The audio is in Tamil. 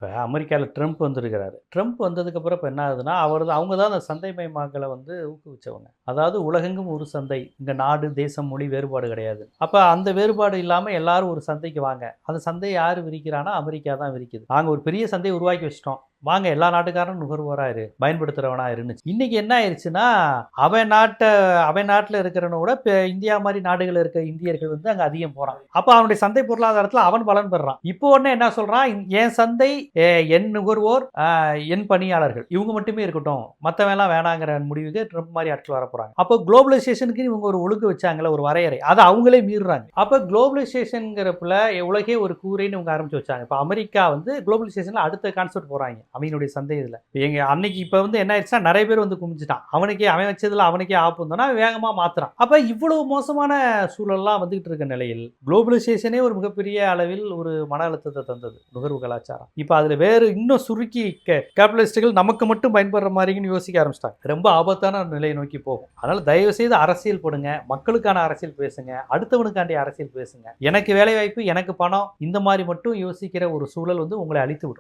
இப்போ அமெரிக்காவில் ட்ரம்ப் வந்திருக்கிறாரு. ட்ரம்ப் வந்ததுக்கப்புறம் இப்போ என்ன ஆகுதுன்னா, அவங்க தான் அந்த சந்தைமயமாக்கலை வந்து ஊக்குவிச்சவங்க. அதாவது உலகெங்கும் ஒரு சந்தை. இங்கே நாடு, தேசம், மொழி வேறுபாடு கிடையாது. அப்போ அந்த வேறுபாடு இல்லாமல் எல்லாரும் ஒரு சந்தைக்கு வாங்க. அந்த சந்தையை யார் விரிக்கிறான்னா, அமெரிக்கா தான் விரிக்குது. நாங்கள் ஒரு பெரிய சந்தையை உருவாக்கி வச்சிட்டோம். வாங்க எல்லா நாட்டுக்காரனும் நுகர்வோரா இரு, பயன்படுத்துறவனா இருந்துச்சு. இன்னைக்கு என்ன ஆயிடுச்சுன்னா, அவன் நாட்டில் இருக்கிறவனை விட இந்தியா மாதிரி நாடுகள் இருக்க இந்தியர்கள் வந்து அங்கே அதிகம் போறான். அப்போ அவனுடைய சந்தை பொருளாதாரத்தில் அவன் பலன் பெறான். இப்போ உடனே என்ன சொல்றான், என் சந்தை, என் நுகர்வோர், என் பணியாளர்கள் இவங்க மட்டுமே இருக்கட்டும், மற்றவெல்லாம் வேணாங்கிற முடிவுக்கு ட்ரம்ப் மாதிரி ஆட்கள் வர போறாங்க. அப்போ குளோபலைசேஷனுக்கு இவங்க ஒரு ஒழுங்கு வச்சாங்களே, ஒரு வரையறை, அதை அவங்களே மீறுறாங்க. அப்போ குளோபலைசேஷன்ங்கிறப்பல உலகே ஒரு கூரைன்னு இவங்க ஆரம்பிச்சு வச்சாங்க. இப்போ அமெரிக்கா வந்து குளோபலைசேஷன்ல அடுத்த கான்செப்ட் போறாங்க அவனுடைய சந்தை. இதில் எங்க அன்னைக்கு இப்போ வந்து என்ன ஆயிடுச்சுன்னா, நிறைய பேர் வந்து குமிஞ்சிட்டான். அவன் வச்சதுல அவனுக்கே ஆப்பு வந்தோன்னா வேகமாக மாத்துறான். அப்போ இவ்வளவு மோசமான சூழல்லாம் வந்துகிட்டு இருக்க நிலையில் குளோபலைசேஷனே ஒரு மிகப்பெரிய அளவில் ஒரு மன அழுத்தத்தை தந்தது நுகர்வு கலாச்சாரம். இப்போ அதில் வேறு இன்னும் சுருக்கி கேபிட்டலிஸ்டுகள் நமக்கு மட்டும் பயன்படுற மாதிரின்னு யோசிக்க ஆரம்பிச்சிட்டாங்க. ரொம்ப ஆபத்தான நிலையை நோக்கி போகும். அதனால தயவு செய்து அரசியல் படுங்க, மக்களுக்கான அரசியல் பேசுங்க, அடுத்தவனுக்காண்டி அரசியல் பேசுங்க. எனக்கு வேலை வாய்ப்பு, எனக்கு பணம், இந்த மாதிரி மட்டும் யோசிக்கிற ஒரு சூழல் வந்து உங்களை அழித்து விடும்.